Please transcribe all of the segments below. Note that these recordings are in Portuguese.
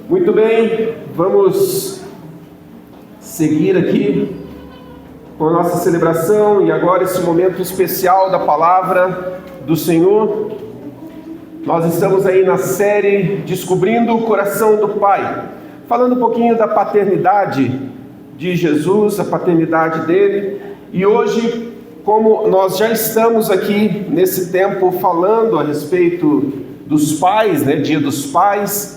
Muito bem, vamos seguir aqui com a nossa celebração e agora esse momento especial da palavra do Senhor. Nós estamos aí na série Descobrindo o Coração do Pai, falando um pouquinho da paternidade de Jesus, a paternidade dele, e hoje, como nós já estamos aqui nesse tempo falando a respeito dos pais, Dia dos Pais,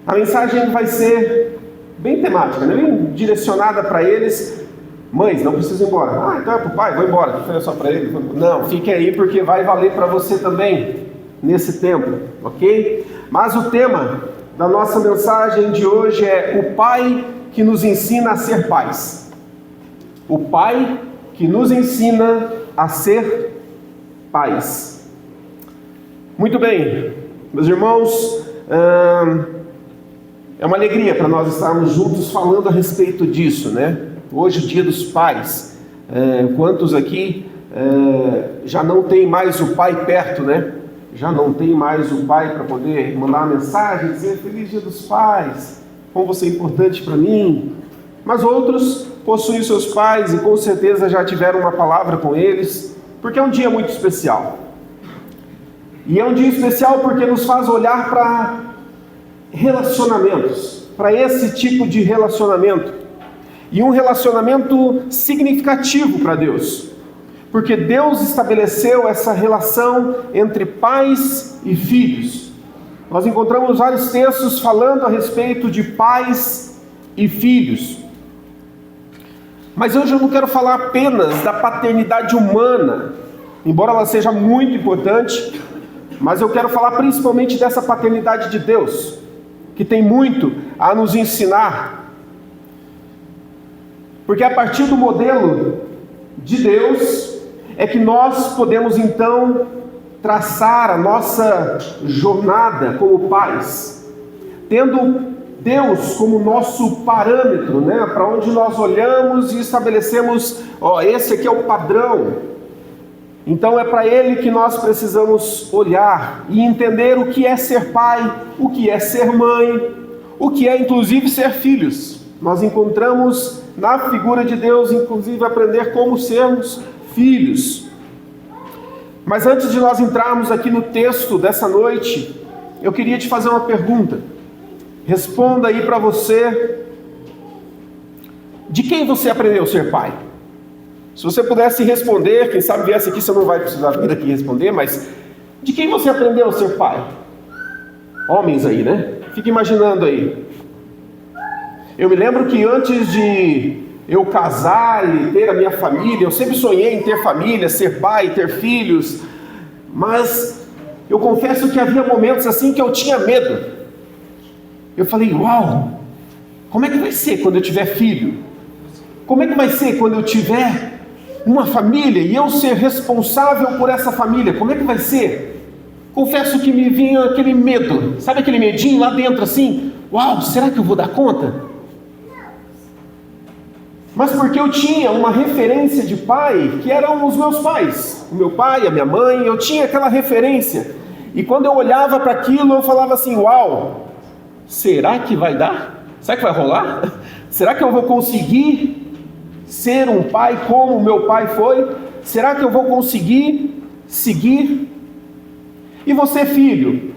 a mensagem vai ser bem temática, bem direcionada para eles. Mães, não precisa ir embora. Então é para o pai, vou embora, que foi só para ele. Não, fique aí porque vai valer para você também nesse tempo, ok? Mas o tema da nossa mensagem de hoje é o Pai que nos ensina a ser pais. O Pai que nos ensina a ser pais. Muito bem, meus irmãos, é uma alegria para nós estarmos juntos falando a respeito disso, Hoje, o Dia dos Pais. Quantos aqui já não tem mais o pai perto, Já não tem mais o pai para poder mandar uma mensagem, dizer Feliz Dia dos Pais, como você é importante para mim. Mas outros possuem seus pais e com certeza já tiveram uma palavra com eles, porque é um dia muito especial. E é um dia especial porque nos faz olhar para relacionamentos, para esse tipo de relacionamento, e um relacionamento significativo para Deus, porque Deus estabeleceu essa relação entre pais e filhos. Nós encontramos vários textos falando a respeito de pais e filhos, mas hoje eu não quero falar apenas da paternidade humana, embora ela seja muito importante, mas eu quero falar principalmente dessa paternidade de Deus, que tem muito a nos ensinar. Porque a partir do modelo de Deus é que nós podemos então traçar a nossa jornada como pais, tendo Deus como nosso parâmetro, para onde nós olhamos e estabelecemos, esse aqui é o padrão. Então é para Ele que nós precisamos olhar e entender o que é ser pai, o que é ser mãe, o que é inclusive ser filhos. Nós encontramos na figura de Deus, inclusive, aprender como sermos filhos. Mas antes de nós entrarmos aqui no texto dessa noite, eu queria te fazer uma pergunta. Responda aí para você, de quem você aprendeu a ser pai? Se você pudesse responder, quem sabe viesse aqui, você não vai precisar vir aqui responder, mas de quem você aprendeu a ser pai? Homens aí, Fica imaginando aí. Eu me lembro que antes de eu casar e ter a minha família, eu sempre sonhei em ter família, ser pai, ter filhos, mas eu confesso que havia momentos assim que eu tinha medo. Eu falei, uau, como é que vai ser quando eu tiver filho? Como é que vai ser quando eu tiver uma família e eu ser responsável por essa família? Como é que vai ser? Confesso que me vinha aquele medo, sabe aquele medinho lá dentro assim? Uau, será que eu vou dar conta? Mas porque eu tinha uma referência de pai, que eram os meus pais, o meu pai, a minha mãe, eu tinha aquela referência, e quando eu olhava para aquilo, eu falava assim, uau, será que vai dar? Será que vai rolar? Será que eu vou conseguir ser um pai como o meu pai foi? Será que eu vou conseguir seguir? E você, filho?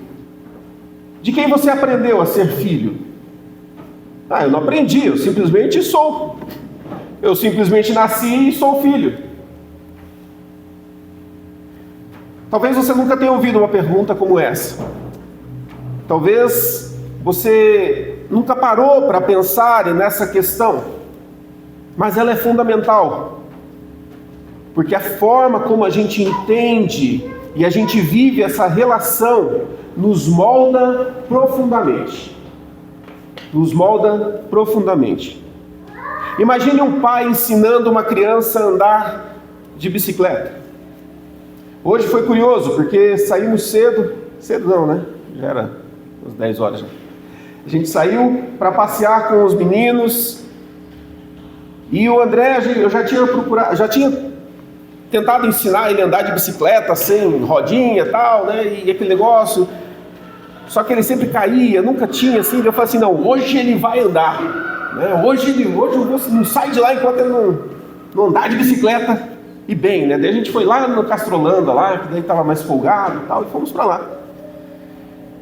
De quem você aprendeu a ser filho? Eu não aprendi, eu simplesmente sou. Eu simplesmente nasci e sou filho. Talvez você nunca tenha ouvido uma pergunta como essa. Talvez você nunca parou para pensar nessa questão. Mas ela é fundamental, porque a forma como a gente entende e a gente vive essa relação nos molda profundamente. Nos molda profundamente. Imagine um pai ensinando uma criança a andar de bicicleta. Hoje foi curioso, porque saímos cedo não, já era umas 10 horas já. A gente saiu para passear com os meninos. E o André, eu já tinha tentado ensinar ele a andar de bicicleta sem rodinha e tal, e aquele negócio. só que ele sempre caía, nunca tinha assim. Eu falei assim, não, hoje ele vai andar, né? Hoje eu não saio de lá enquanto ele não andar de bicicleta e bem, né? Daí a gente foi lá no Castrolanda, lá, que daí estava mais folgado e tal, e fomos para lá.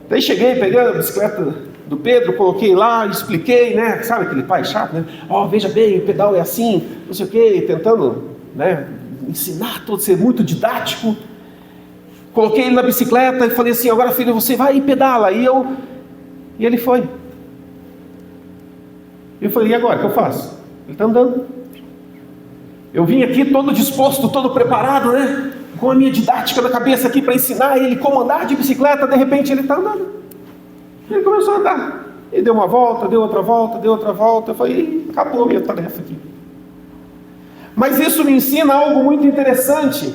Daí cheguei, peguei a bicicleta do Pedro, coloquei lá, expliquei, né? Sabe aquele pai chato, né? Ó, veja bem, o pedal é assim, não sei o quê, tentando, né, ensinar tudo, ser muito didático. Coloquei ele na bicicleta e falei assim, agora filho, você vai e pedala. E ele foi. Eu falei, e agora, o que eu faço? Ele está andando. Eu vim aqui todo disposto, todo preparado, né? Com a minha didática na cabeça aqui para ensinar ele como andar de bicicleta. De repente ele está andando. Ele começou a andar. Ele deu uma volta, deu outra volta, deu outra volta. Eu falei, acabou a minha tarefa aqui. Mas isso me ensina algo muito interessante.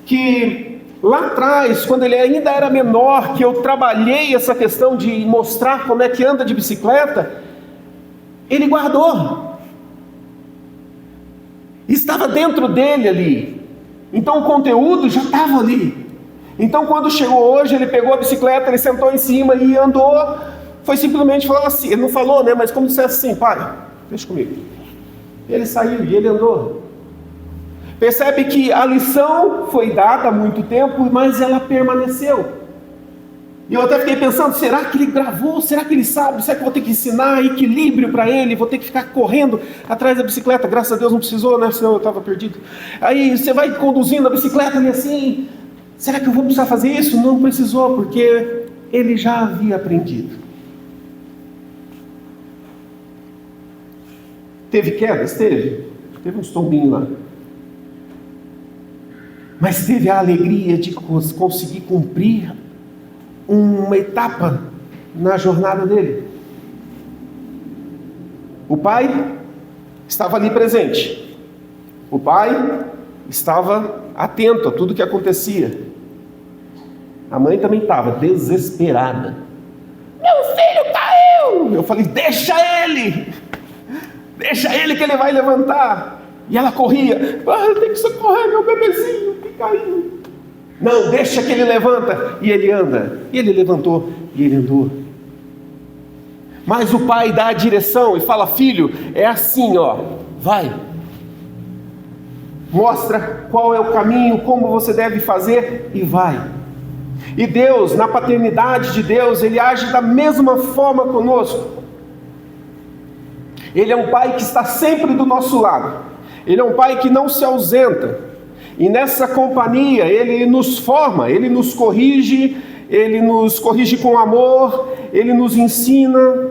Que lá atrás, quando ele ainda era menor, que eu trabalhei essa questão de mostrar como é que anda de bicicleta, ele guardou. Estava dentro dele ali. Então o conteúdo já estava ali. Então quando chegou hoje, ele pegou a bicicleta, ele sentou em cima e andou. Foi simplesmente falar assim, ele não falou, né? Mas como dissesse assim, pai, deixa comigo. Ele saiu e ele andou. Percebe que a lição foi dada há muito tempo, mas ela permaneceu. E eu até fiquei pensando, será que ele gravou? Será que ele sabe? Será que eu vou ter que ensinar equilíbrio para ele? Vou ter que ficar correndo atrás da bicicleta? Graças a Deus não precisou, né? Senão eu estava perdido. Aí você vai conduzindo a bicicleta e assim, será que eu vou precisar fazer isso? Não precisou, porque ele já havia aprendido. Teve quedas? Teve uns tombinhos lá. Mas teve a alegria de conseguir cumprir uma etapa na jornada dele. O pai estava ali presente. O pai estava atento a tudo que acontecia. A mãe também estava desesperada. Meu filho caiu! Eu falei, deixa ele que ele vai levantar. E ela corria, eu tenho que socorrer meu bebezinho que caiu. Não, deixa que ele levanta. E ele anda. E ele levantou e ele andou. Mas o pai dá a direção e fala, filho, é assim, ó, vai. Mostra qual é o caminho, como você deve fazer e vai. E Deus, na paternidade de Deus, Ele age da mesma forma conosco. Ele é um pai que está sempre do nosso lado. Ele é um pai que não se ausenta. E nessa companhia, Ele nos forma, Ele nos corrige com amor, Ele nos ensina.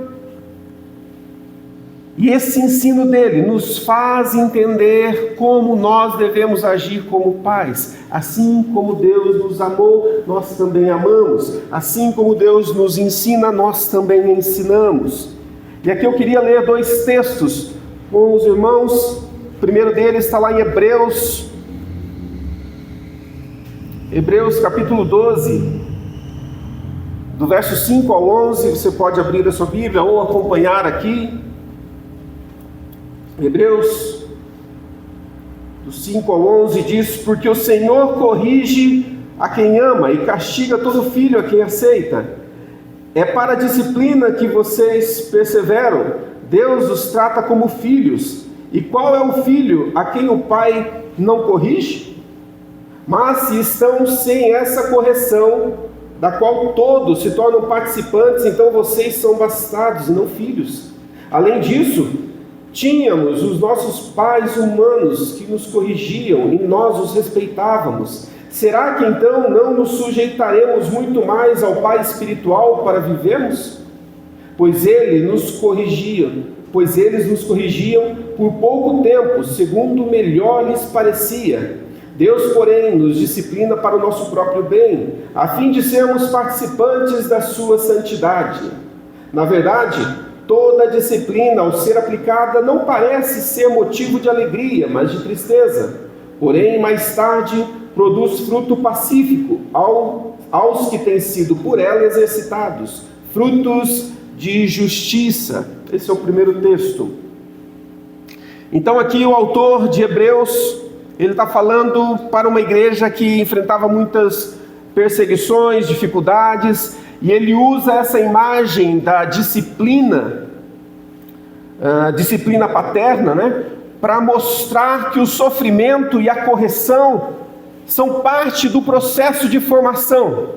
E esse ensino dele nos faz entender como nós devemos agir como pais. Assim como Deus nos amou, nós também amamos. Assim como Deus nos ensina, nós também ensinamos. E aqui eu queria ler 2 textos com os irmãos. O primeiro deles está lá em Hebreus capítulo 12, do verso 5 ao 11. Você pode abrir a sua Bíblia ou acompanhar aqui. Hebreus, do 5 ao 11, diz: porque o Senhor corrige a quem ama e castiga todo filho a quem aceita. É para a disciplina que vocês perseveram. Deus os trata como filhos. E qual é o filho a quem o pai não corrige? Mas se estão sem essa correção, da qual todos se tornam participantes, então vocês são bastardos e não filhos. Além disso, tínhamos os nossos pais humanos que nos corrigiam e nós os respeitávamos. Será que então não nos sujeitaremos muito mais ao Pai espiritual para vivermos? Pois eles nos corrigiam por pouco tempo, segundo melhor lhes parecia. Deus, porém, nos disciplina para o nosso próprio bem, a fim de sermos participantes da sua santidade. Na verdade, toda disciplina, ao ser aplicada, não parece ser motivo de alegria, mas de tristeza. Porém, mais tarde, produz fruto pacífico aos que têm sido por ela exercitados, frutos de justiça. Esse é o primeiro texto. Então aqui o autor de Hebreus, ele está falando para uma igreja que enfrentava muitas perseguições, dificuldades, E ele usa essa imagem da disciplina, disciplina paterna, né, para mostrar que o sofrimento e a correção são parte do processo de formação,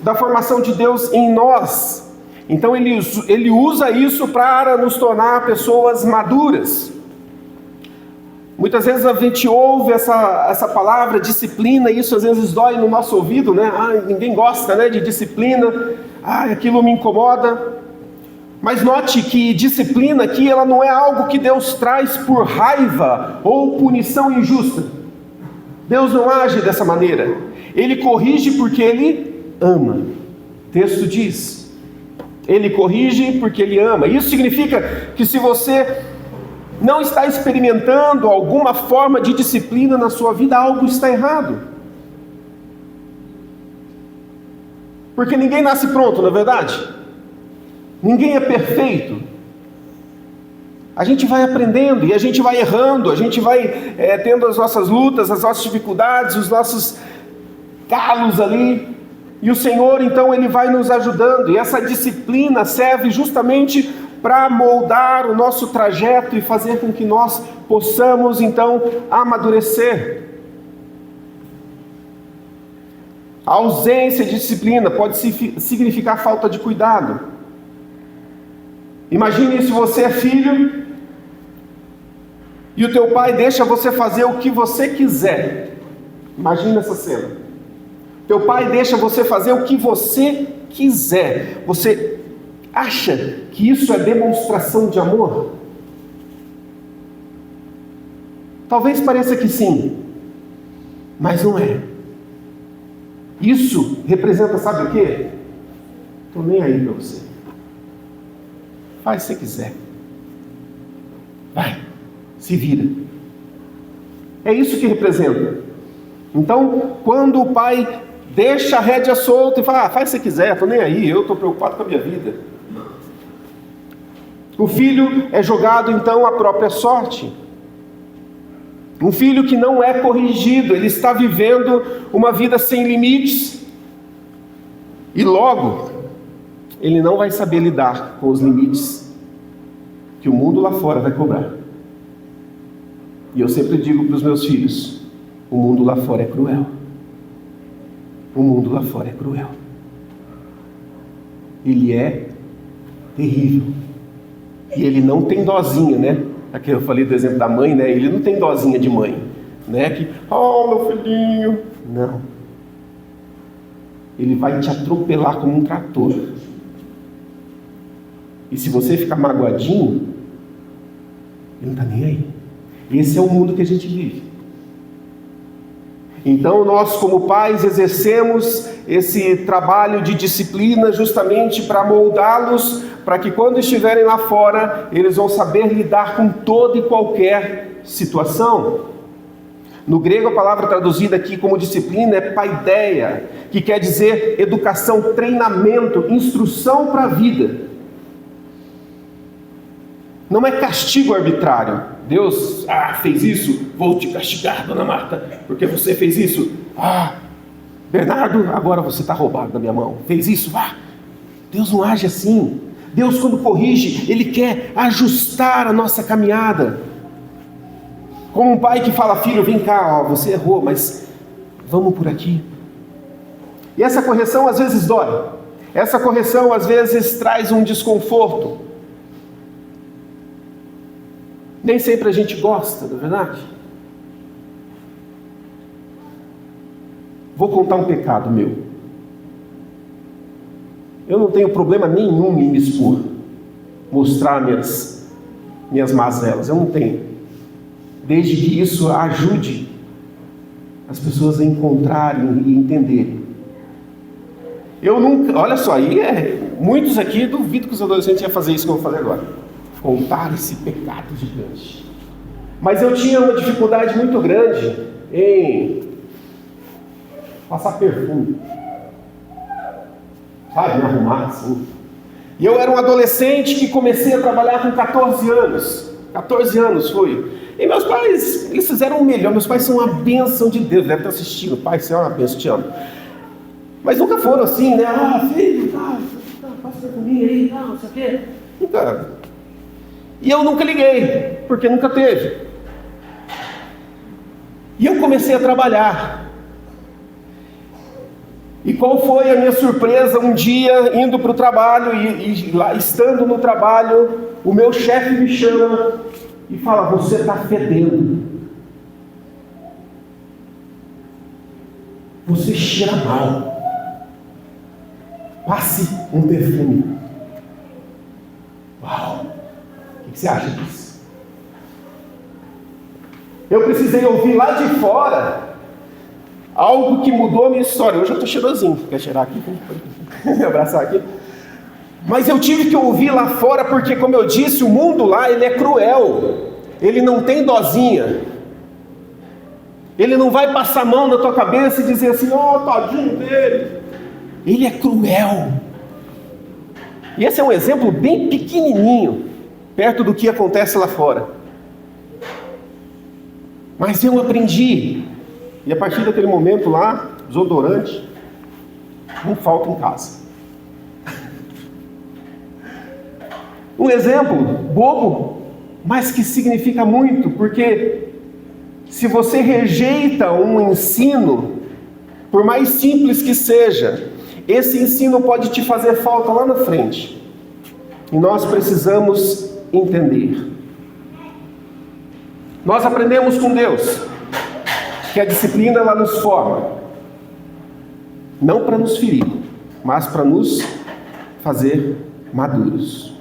da formação de Deus em nós. Então ele usa isso para nos tornar pessoas maduras. Muitas vezes a gente ouve essa palavra disciplina, e isso às vezes dói no nosso ouvido, né? Ninguém gosta, né, de disciplina, aquilo me incomoda. Mas note que disciplina aqui, ela não é algo que Deus traz por raiva ou punição injusta. Deus não age dessa maneira. Ele corrige porque Ele ama. O texto diz, Ele corrige porque Ele ama. Isso significa que se você não está experimentando alguma forma de disciplina na sua vida, algo está errado. Porque ninguém nasce pronto, não é verdade? Ninguém é perfeito. A gente vai aprendendo e a gente vai errando, a gente vai tendo as nossas lutas, as nossas dificuldades, os nossos calos ali. E o Senhor, então, Ele vai nos ajudando. E essa disciplina serve justamente para moldar o nosso trajeto e fazer com que nós possamos, então, amadurecer. A ausência de disciplina pode significar falta de cuidado. Imagine se você é filho e o teu pai deixa você fazer o que você quiser. Imagina essa cena. Teu pai deixa você fazer o que você quiser. Você acha que isso é demonstração de amor? Talvez pareça que sim, mas não é. Isso representa, sabe o quê? Estou nem aí para você. Faz se quiser. Vai, se vira. É isso que representa. Então, quando o pai deixa a rédea solta e fala, faz se quiser, estou nem aí, eu estou preocupado com a minha vida. O filho é jogado então à própria sorte. Um filho que não é corrigido, ele está vivendo uma vida sem limites. E logo, ele não vai saber lidar com os limites que o mundo lá fora vai cobrar. E eu sempre digo para os meus filhos, o mundo lá fora é cruel. O mundo lá fora é cruel. Ele é terrível. E ele não tem dozinha, né? Aqui eu falei do exemplo da mãe, né? Ele não tem dozinha de mãe, né? Que, meu filhinho. Não. Ele vai te atropelar como um trator. E se você ficar magoadinho, ele não está nem aí. Esse é o mundo que a gente vive. Então nós, como pais, exercemos esse trabalho de disciplina justamente para moldá-los, para que quando estiverem lá fora, eles vão saber lidar com toda e qualquer situação. No grego, a palavra traduzida aqui como disciplina é paideia, que quer dizer educação, treinamento, instrução para a vida. Não é castigo arbitrário. Deus, fez isso, vou te castigar, dona Marta, porque você fez isso. Bernardo, agora você está roubado da minha mão. Fez isso, Deus não age assim. Deus, quando corrige, Ele quer ajustar a nossa caminhada. Como um pai que fala, filho, vem cá, você errou, mas vamos por aqui. E essa correção às vezes dói. Essa correção às vezes traz um desconforto. Nem sempre a gente gosta, não é verdade? Vou contar um pecado meu. Eu não tenho problema nenhum em me expor, mostrar minhas mazelas, eu não tenho. Desde que isso ajude as pessoas a encontrarem e entenderem. Eu nunca, olha só, muitos aqui, duvido que os adolescentes iam fazer isso que eu vou fazer agora. Contar esse pecado gigante. Mas eu tinha uma dificuldade muito grande em passar perfume. Sabe, me arrumar assim. E eu era um adolescente que comecei a trabalhar com 14 anos. 14 anos fui. E meus pais, eles fizeram o melhor. Meus pais são uma bênção de Deus. Deve estar assistindo. Pai, você é uma bênção, te amo. Mas nunca foram assim, né? Filho, passa perfuminho aí, não sei o quê. Nunca. E eu nunca liguei, porque nunca teve. E eu comecei a trabalhar. E qual foi a minha surpresa um dia indo para o trabalho e lá, estando no trabalho, o meu chefe me chama e fala: você está fedendo. Você cheira mal. Passe um perfume. Uau! O que você acha disso? Eu precisei ouvir lá de fora algo que mudou a minha história. Hoje eu estou cheirosinho. Quer cheirar aqui? Me abraçar aqui. Mas eu tive que ouvir lá fora porque, como eu disse, o mundo lá ele é cruel. Ele não tem dosinha. Ele não vai passar a mão na tua cabeça e dizer assim: tadinho dele. Ele é cruel. E esse é um exemplo bem pequenininho, perto do que acontece lá fora. Mas eu aprendi. E a partir daquele momento lá, desodorante não falta em casa. Um exemplo bobo, mas que significa muito, porque se você rejeita um ensino, por mais simples que seja, esse ensino pode te fazer falta lá na frente. E nós precisamos entender. Nós aprendemos com Deus que a disciplina ela nos forma, não para nos ferir, mas para nos fazer maduros.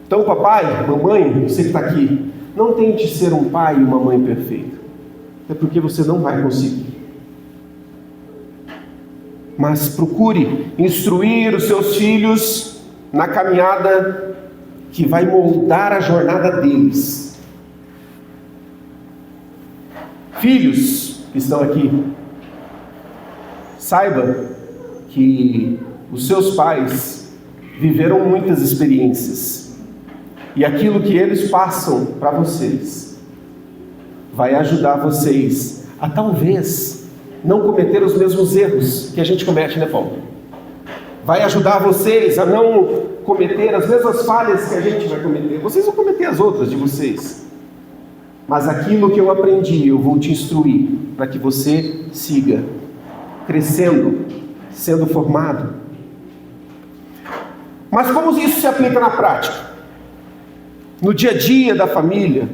Então, papai, mamãe, você que está aqui, não tente ser um pai e uma mãe perfeito, é porque você não vai conseguir. Mas procure instruir os seus filhos na caminhada que vai moldar a jornada deles. Filhos que estão aqui, saiba que os seus pais viveram muitas experiências e aquilo que eles passam para vocês vai ajudar vocês a talvez não cometer os mesmos erros que a gente comete, né, Paulo? Vai ajudar vocês a não cometer as mesmas falhas que a gente vai cometer. Vocês vão cometer as outras de vocês. Mas aquilo que eu aprendi, eu vou te instruir para que você siga crescendo, sendo formado. Mas como isso se aplica na prática? No dia a dia da família?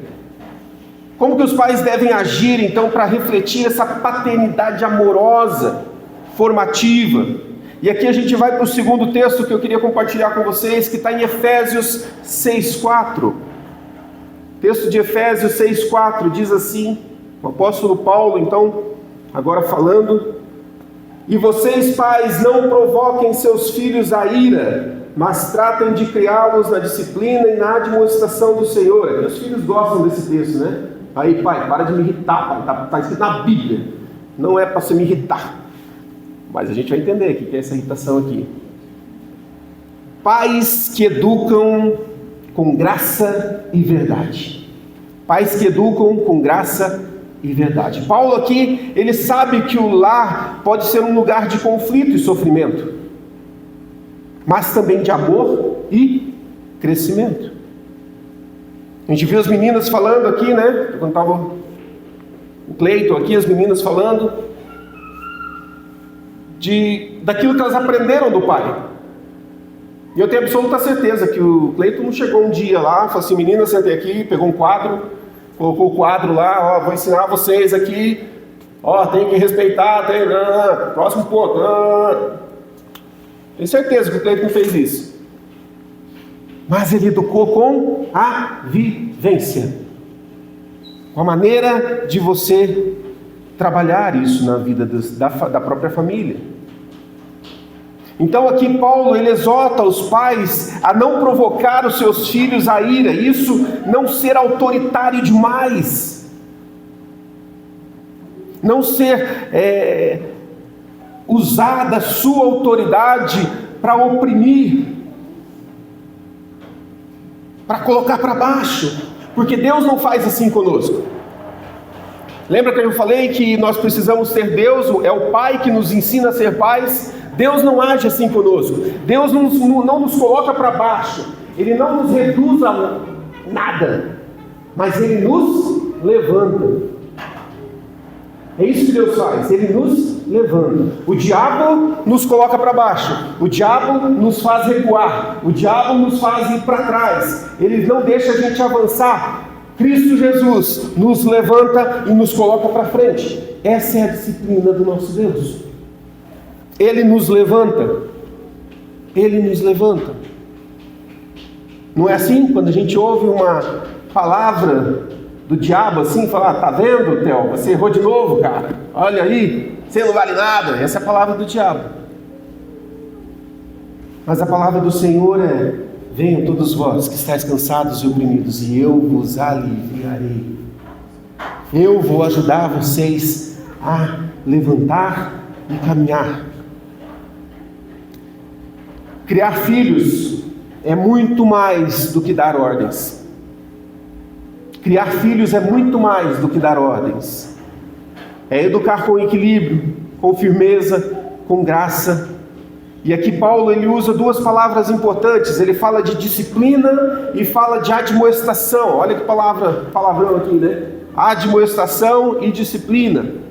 Como que os pais devem agir, então, para refletir essa paternidade amorosa, formativa? E aqui a gente vai para o segundo texto que eu queria compartilhar com vocês, que está em Efésios 6,4. O texto de Efésios 6,4 diz assim, o apóstolo Paulo, então, agora falando: e vocês, pais, não provoquem seus filhos a ira, mas tratem de criá-los na disciplina e na admoestação do Senhor. Aqui os filhos gostam desse texto, né? Aí, pai, para de me irritar, pai. Está escrito na Bíblia. Não é para você me irritar. Mas a gente vai entender o que é essa irritação aqui. Pais que educam com graça e verdade. Pais que educam com graça e verdade. Paulo aqui, ele sabe que o lar pode ser um lugar de conflito e sofrimento, mas também de amor e crescimento. A gente viu as meninas falando aqui, né? Quando estava o Cleiton aqui, as meninas falando daquilo que elas aprenderam do pai. E eu tenho absoluta certeza que o Cleiton não chegou um dia lá, falou assim: meninas, sentei aqui, pegou um quadro, colocou o quadro lá, vou ensinar vocês aqui, tem que respeitar, próximo ponto. Tenho certeza que o Cleiton fez isso. Mas ele educou com a vivência, com a maneira de você trabalhar isso na vida da própria família. Então aqui Paulo, ele exorta os pais a não provocar os seus filhos a ira, isso não ser autoritário demais, não ser usar a sua autoridade para oprimir, para colocar para baixo, porque Deus não faz assim conosco. Lembra que eu falei que nós precisamos ter Deus, é o Pai que nos ensina a ser pais? Deus não age assim conosco. Deus não nos coloca para baixo. Ele não nos reduz a nada. Mas Ele nos levanta. É isso que Deus faz. Ele nos levanta. O diabo nos coloca para baixo. O diabo nos faz recuar. O diabo nos faz ir para trás. Ele não deixa a gente avançar. Cristo Jesus nos levanta e nos coloca para frente. Essa é a disciplina do nosso Deus. Ele nos levanta. Ele nos levanta. Não é assim? Quando a gente ouve uma palavra do diabo assim, falar, tá vendo, Theo? Você errou de novo, cara. Olha aí, você não vale nada. Essa é a palavra do diabo. Mas a palavra do Senhor é: venham todos vós que estáis cansados e oprimidos, e eu vos aliviarei. Eu vou ajudar vocês a levantar e caminhar. Criar filhos é muito mais do que dar ordens. Criar filhos é muito mais do que dar ordens. É educar com equilíbrio, com firmeza, com graça. E aqui Paulo ele usa duas palavras importantes. Ele fala de disciplina e fala de admoestação. Olha que palavrão aqui, né? Admoestação e disciplina.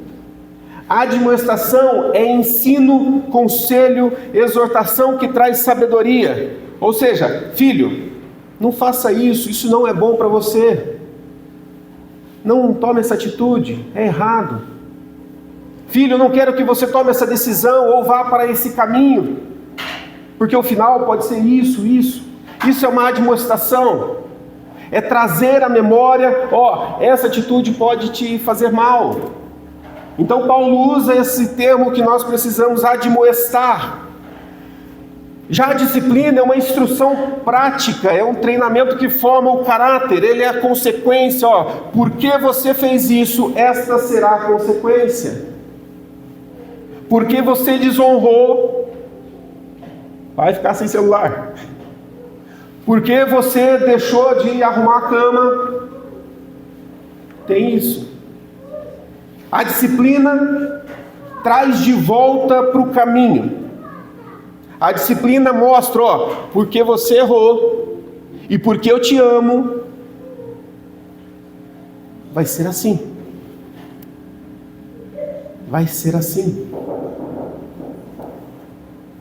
Admoestação é ensino, conselho, exortação que traz sabedoria. Ou seja, filho, não faça isso, isso não é bom para você. Não tome essa atitude, é errado. Filho, eu não quero que você tome essa decisão ou vá para esse caminho, porque o final pode ser isso. Isso é uma admoestação. É trazer à memória, essa atitude pode te fazer mal. Então Paulo usa esse termo que nós precisamos admoestar. Já a disciplina é uma instrução prática, é um treinamento que forma o caráter, ele é a consequência, porque você fez isso, esta será a consequência. Porque você desonrou, vai ficar sem celular. Porque você deixou de arrumar a cama, tem isso. A disciplina traz de volta para o caminho. A disciplina mostra, porque você errou e porque eu te amo, vai ser assim. Vai ser assim.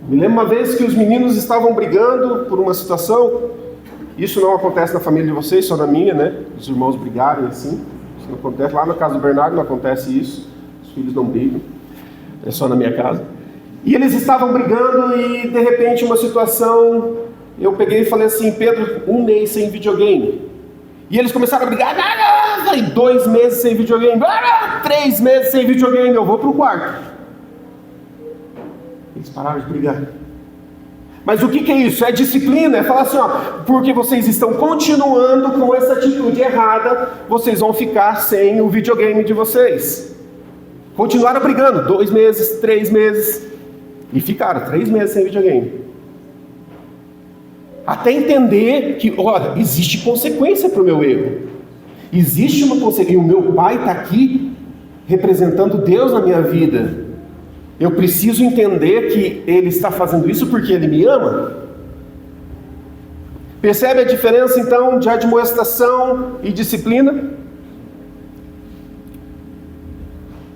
Me lembro uma vez que os meninos estavam brigando por uma situação. Isso não acontece na família de vocês, só na minha, né? Os irmãos brigarem assim. Isso não acontece. Lá na casa do Bernardo não acontece isso. Os filhos não brigam. É só na minha casa. E eles estavam brigando e de repente uma situação, eu peguei e falei assim: Pedro, 1 mês sem videogame. E eles começaram a brigar, e 2 meses sem videogame, 3 meses sem videogame, eu vou para o quarto. Eles pararam de brigar. Mas o que é isso? É disciplina, é falar assim, porque vocês estão continuando com essa atitude errada, vocês vão ficar sem o videogame de vocês. Continuaram brigando, 2 meses, 3 meses. E ficaram 3 meses sem videogame. Até entender que, existe consequência para o meu erro. Existe uma consequência. E o meu pai está aqui representando Deus na minha vida. Eu preciso entender que Ele está fazendo isso porque Ele me ama. Percebe a diferença então de admoestação e disciplina?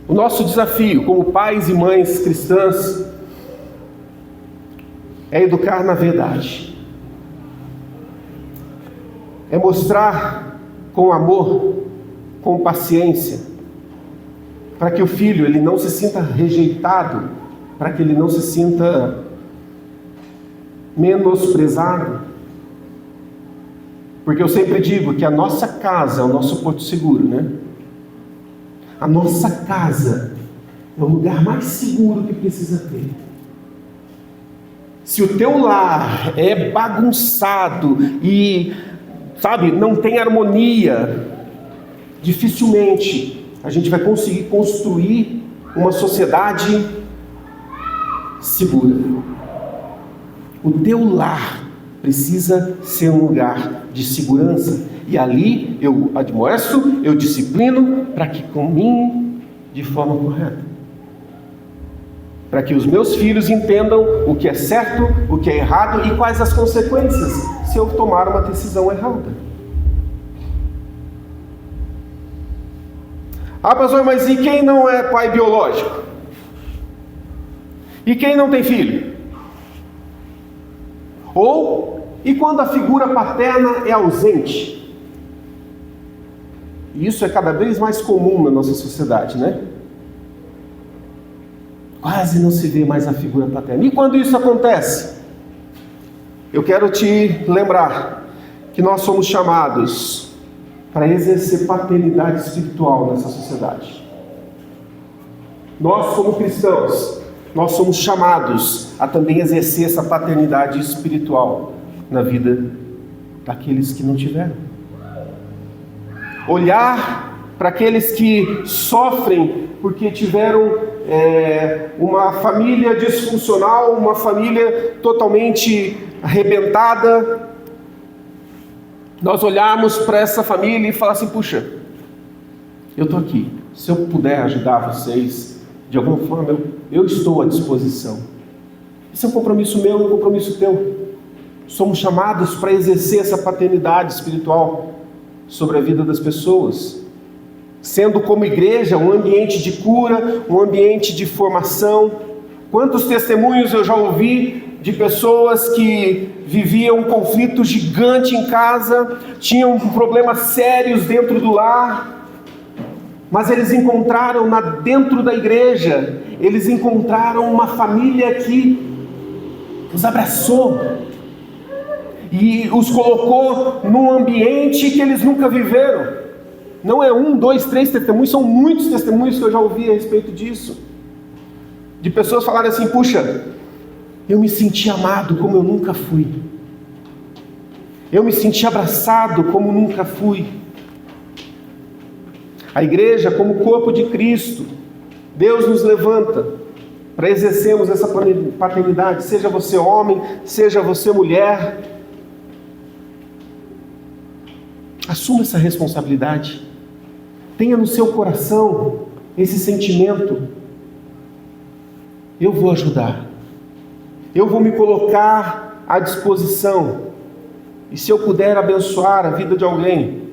O nosso desafio como pais e mães cristãs é educar na verdade, é mostrar com amor, com paciência, para que o filho ele não se sinta rejeitado, para que ele não se sinta menosprezado, porque eu sempre digo que a nossa casa é o nosso porto seguro, né? A nossa casa é o lugar mais seguro que precisa ter. Se o teu lar é bagunçado e, não tem harmonia, dificilmente a gente vai conseguir construir uma sociedade segura. O teu lar precisa ser um lugar de segurança. E ali eu admoesto, eu disciplino para que caminhem de forma correta. Para que os meus filhos entendam o que é certo, o que é errado e quais as consequências se eu tomar uma decisão errada. Ah, pastor, mas e quem não é pai biológico? E quem não tem filho? E quando a figura paterna é ausente? E isso é cada vez mais comum na nossa sociedade, né? Quase não se vê mais a figura paterna. E quando isso acontece? Eu quero te lembrar que nós somos chamados para exercer paternidade espiritual nessa sociedade. Nós, como cristãos, nós somos chamados a também exercer essa paternidade espiritual na vida daqueles que não tiveram. Olhar para aqueles que sofrem porque tiveram uma família disfuncional, uma família totalmente arrebentada. Nós olharmos para essa família e falar assim: puxa, eu estou aqui, se eu puder ajudar vocês de alguma forma, eu estou à disposição. Isso é um compromisso meu, um compromisso teu. Somos chamados para exercer essa paternidade espiritual sobre a vida das pessoas, sendo como igreja um ambiente de cura, um ambiente de formação. Quantos testemunhos eu já ouvi de pessoas que viviam um conflito gigante em casa, tinham problemas sérios dentro do lar, mas eles encontraram dentro da igreja, eles encontraram uma família que os abraçou e os colocou num ambiente que eles nunca viveram. Não é 1, 2, 3 testemunhos, são muitos testemunhos que eu já ouvi a respeito disso. De pessoas falarem assim: puxa, eu me senti amado como eu nunca fui. Eu me senti abraçado como nunca fui. A igreja, como corpo de Cristo, Deus nos levanta para exercermos essa paternidade, seja você homem, seja você mulher. Assuma essa responsabilidade. Tenha no seu coração esse sentimento: eu vou ajudar, eu vou me colocar à disposição, e se eu puder abençoar a vida de alguém.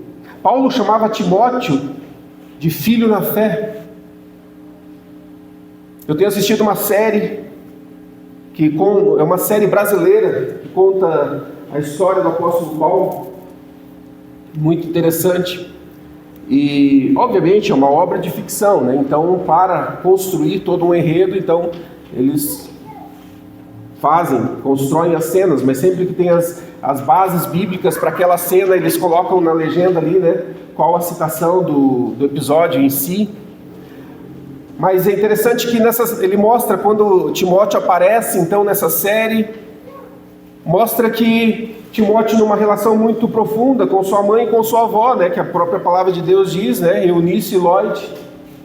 Paulo chamava Timóteo de filho na fé. Eu tenho assistido uma série é uma série brasileira que conta a história do apóstolo Paulo, muito interessante. E obviamente é uma obra de ficção, né? Então, para construir todo um enredo, então eles constroem as cenas, mas sempre que tem as bases bíblicas para aquela cena, eles colocam na legenda ali, né, qual a citação do episódio em si. Mas é interessante que ele mostra, quando Timóteo aparece então nessa série, mostra que Timóteo, numa relação muito profunda com sua mãe e com sua avó, né, que a própria palavra de Deus diz, né, Eunice e Lloyd,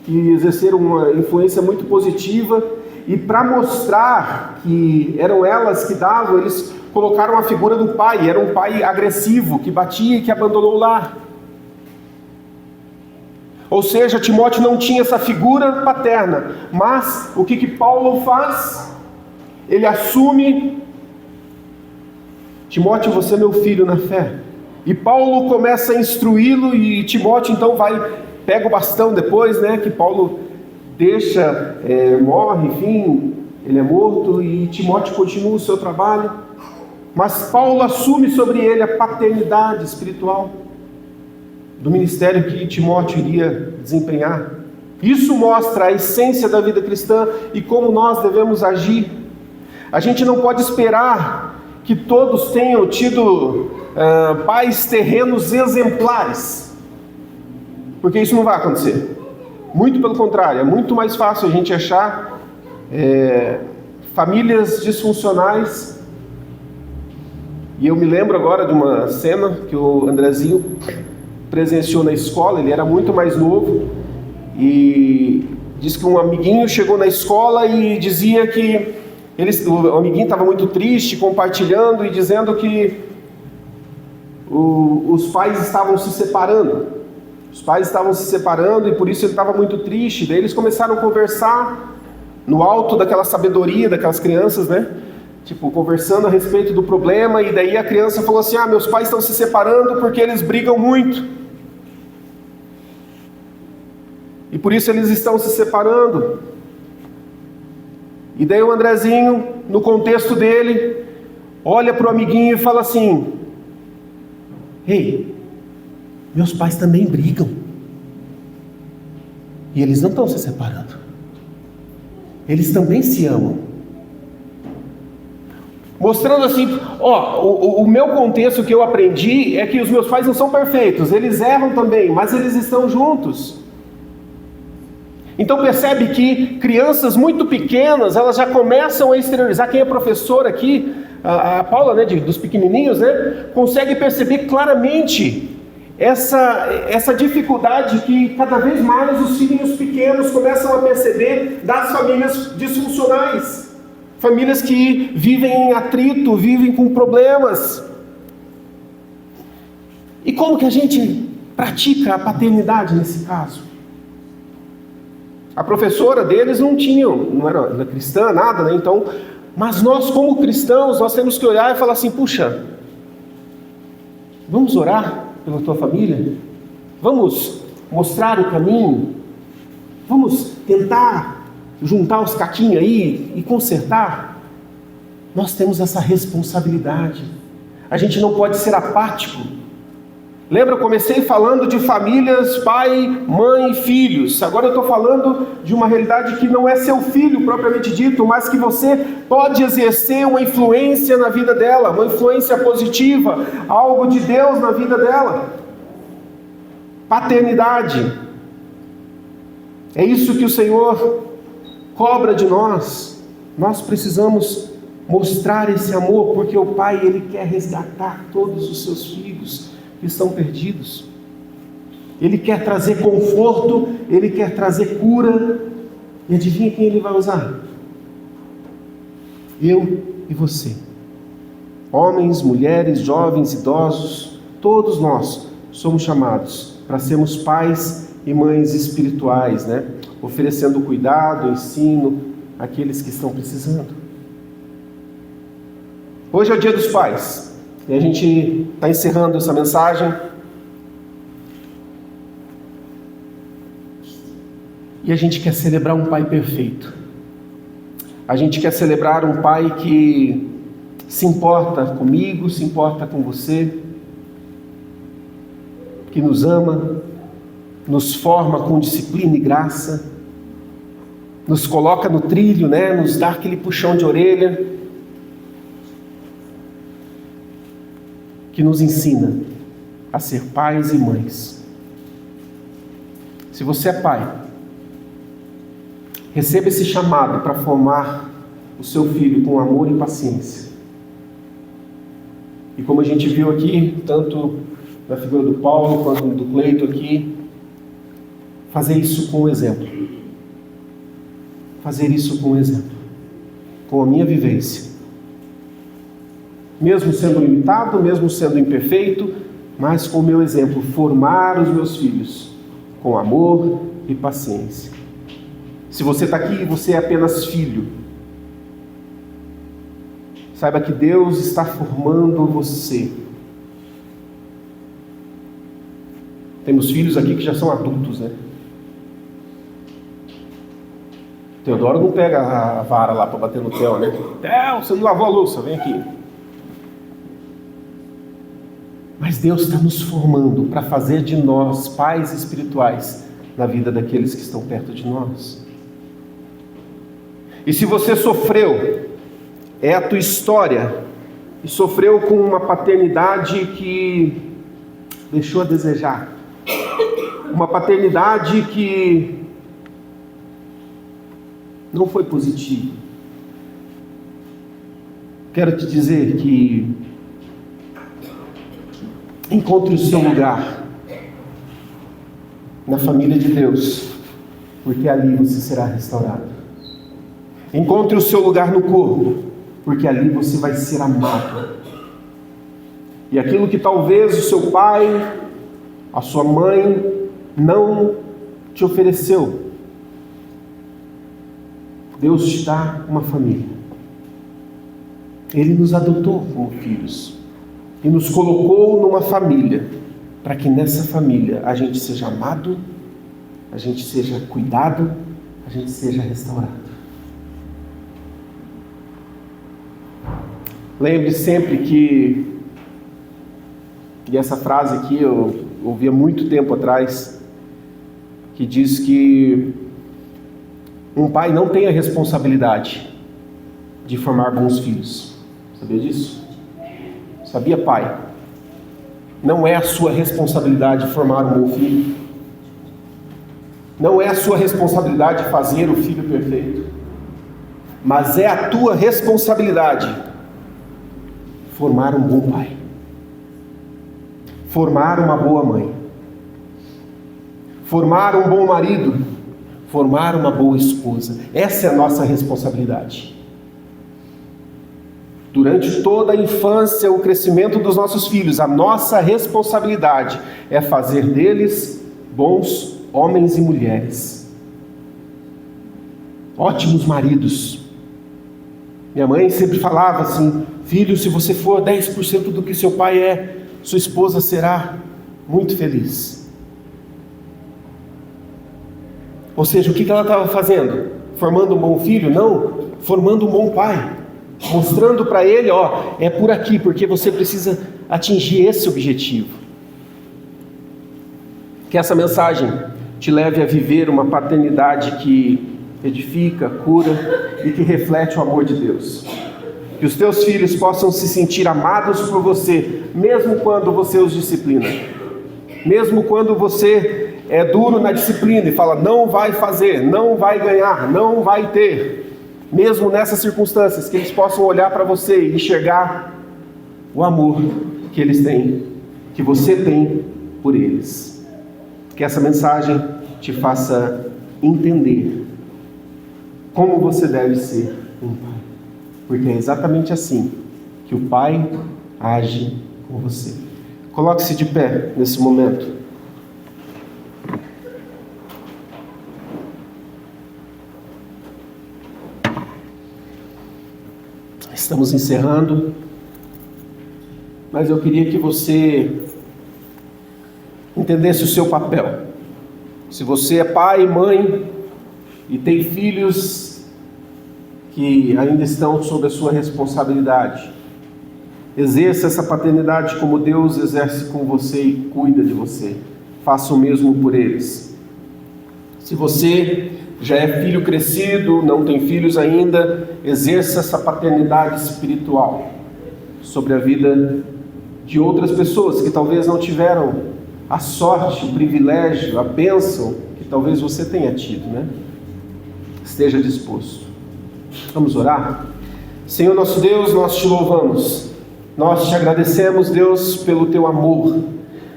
que exerceram uma influência muito positiva. E para mostrar que eram elas que davam, eles colocaram a figura do pai. Era um pai agressivo, que batia e que abandonou o lar. Ou seja, Timóteo não tinha essa figura paterna. Mas o que Paulo faz? Ele assume: Timóteo, você é meu filho na fé. E Paulo começa a instruí-lo, e Timóteo então pega o bastão depois, né, que Paulo deixa, morre, enfim, ele é morto, e Timóteo continua o seu trabalho. Mas Paulo assume sobre ele a paternidade espiritual do ministério que Timóteo iria desempenhar. Isso mostra a essência da vida cristã e como nós devemos agir. A gente não pode esperar que todos tenham tido pais terrenos exemplares, porque isso não vai acontecer. Muito pelo contrário, é muito mais fácil a gente achar famílias disfuncionais. E eu me lembro agora de uma cena que o Andrezinho presenciou na escola. Ele era muito mais novo e diz que um amiguinho chegou na escola e dizia que O amiguinho estava muito triste, compartilhando e dizendo que os pais estavam se separando. Os pais estavam se separando e por isso ele estava muito triste. Daí eles começaram a conversar no alto daquela sabedoria daquelas crianças, né? Tipo, conversando a respeito do problema. E daí a criança falou assim: meus pais estão se separando porque eles brigam muito. E por isso eles estão se separando. E daí o Andrezinho, no contexto dele, olha para o amiguinho e fala assim: ei, meus pais também brigam. E eles não estão se separando. Eles também se amam. Mostrando assim, o meu contexto que eu aprendi é que os meus pais não são perfeitos. Eles erram também, mas eles estão juntos. Então percebe que crianças muito pequenas, elas já começam a exteriorizar. Quem é professor aqui, a Paula, né, dos pequenininhos, né, consegue perceber claramente essa dificuldade que cada vez mais os filhinhos pequenos começam a perceber das famílias disfuncionais. Famílias que vivem em atrito, vivem com problemas. E como que a gente pratica a paternidade nesse caso? A professora deles não era cristã, nada, né? Então, mas nós como cristãos, nós temos que olhar e falar assim: puxa, vamos orar pela tua família? Vamos mostrar o caminho? Vamos tentar juntar os caquinhos aí e consertar? Nós temos essa responsabilidade. A gente não pode ser apático. Lembra, eu comecei falando de famílias, pai, mãe e filhos. Agora eu estou falando de uma realidade que não é seu filho propriamente dito, mas que você pode exercer uma influência na vida dela, uma influência positiva, algo de Deus na vida dela. Paternidade. É isso que o Senhor cobra de nós. Nós precisamos mostrar esse amor, porque o Pai, Ele quer resgatar todos os seus filhos que estão perdidos. Ele quer trazer conforto, Ele quer trazer cura. E adivinha quem Ele vai usar? Eu e você. Homens, mulheres, jovens, idosos, todos nós somos chamados para sermos pais e mães espirituais, né? Oferecendo cuidado, ensino àqueles que estão precisando. Hoje é o Dia dos Pais. E a gente está encerrando essa mensagem. E a gente quer celebrar um pai perfeito. A gente quer celebrar um pai que se importa comigo, se importa com você, que nos ama, nos forma com disciplina e graça, nos coloca no trilho, né? Nos dá aquele puxão de orelha, que nos ensina a ser pais e mães. Se você é pai, receba esse chamado para formar o seu filho com amor e paciência. E como a gente viu aqui, tanto na figura do Paulo quanto do Cleito aqui, fazer isso com o exemplo. Fazer isso com o exemplo. Com a minha vivência. Mesmo sendo limitado, mesmo sendo imperfeito, mas com o meu exemplo, formar os meus filhos com amor e paciência. Se você está aqui e você é apenas filho, saiba que Deus está formando você. Temos filhos aqui que já são adultos, né? Teodoro não pega a vara lá para bater no Theo, né? Theo, você não lavou a louça, vem aqui. Mas Deus está nos formando para fazer de nós pais espirituais na vida daqueles que estão perto de nós. E se você sofreu, é a tua história, e sofreu com uma paternidade que deixou a desejar, uma paternidade que não foi positiva, quero te dizer que encontre o seu lugar na família de Deus, porque ali você será restaurado. Encontre o seu lugar no corpo, porque ali você vai ser amado. E aquilo que talvez o seu pai, a sua mãe não te ofereceu, Deus te dá uma família. Ele nos adotou como filhos e nos colocou numa família, para que nessa família a gente seja amado, a gente seja cuidado, a gente seja restaurado. Lembre sempre que, e essa frase aqui eu ouvi há muito tempo atrás, que diz que um pai não tem a responsabilidade de formar bons filhos. Sabia disso? Sabia, pai? Não é a sua responsabilidade formar um bom filho. Não é a sua responsabilidade fazer o filho perfeito. Mas é a tua responsabilidade formar um bom pai. Formar uma boa mãe. Formar um bom marido. Formar uma boa esposa. Essa é a nossa responsabilidade. Durante toda a infância, o crescimento dos nossos filhos, a nossa responsabilidade é fazer deles bons homens e mulheres. Ótimos maridos. Minha mãe sempre falava assim: filho, se você for 10% do que seu pai é, sua esposa será muito feliz. Ou seja, o que ela estava fazendo? Formando um bom filho? Não, formando um bom pai. Mostrando para ele, é por aqui, porque você precisa atingir esse objetivo. Que essa mensagem te leve a viver uma paternidade que edifica, cura e que reflete o amor de Deus. Que os teus filhos possam se sentir amados por você, mesmo quando você os disciplina. Mesmo quando você é duro na disciplina e fala, não vai fazer, não vai ganhar, não vai ter. Mesmo nessas circunstâncias, que eles possam olhar para você e enxergar o amor que eles têm, que você tem por eles. Que essa mensagem te faça entender como você deve ser um pai. Porque é exatamente assim que o pai age com você. Coloque-se de pé nesse momento. Estamos encerrando, mas eu queria que você entendesse o seu papel. Se você é pai e mãe e tem filhos que ainda estão sob a sua responsabilidade, exerça essa paternidade como Deus exerce com você e cuida de você. Faça o mesmo por eles. Se você já é filho crescido, não tem filhos ainda, exerça essa paternidade espiritual sobre a vida de outras pessoas que talvez não tiveram a sorte, o privilégio, a bênção que talvez você tenha tido, né? Esteja disposto. Vamos orar? Senhor nosso Deus, nós te louvamos. Nós te agradecemos, Deus, pelo teu amor.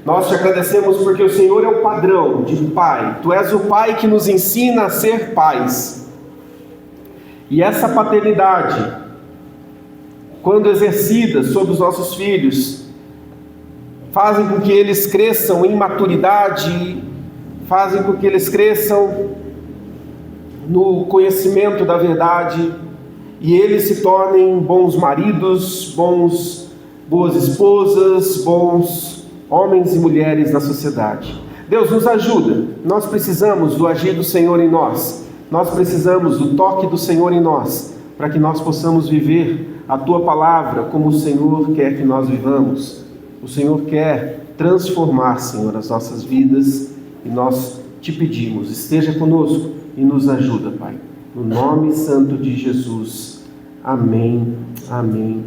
Nós te agradecemos porque o Senhor é o padrão de pai. Tu és o pai que nos ensina a ser pais. E essa paternidade, quando exercida sobre os nossos filhos, fazem com que eles cresçam em maturidade, fazem com que eles cresçam no conhecimento da verdade, e eles se tornem bons maridos, boas esposas, bons homens e mulheres na sociedade. Deus, nos ajuda. Nós precisamos do agir do Senhor em nós. Nós precisamos do toque do Senhor em nós, para que nós possamos viver a Tua palavra como o Senhor quer que nós vivamos. O Senhor quer transformar, Senhor, as nossas vidas, e nós te pedimos, esteja conosco e nos ajuda, Pai. No nome santo de Jesus. Amém. Amém.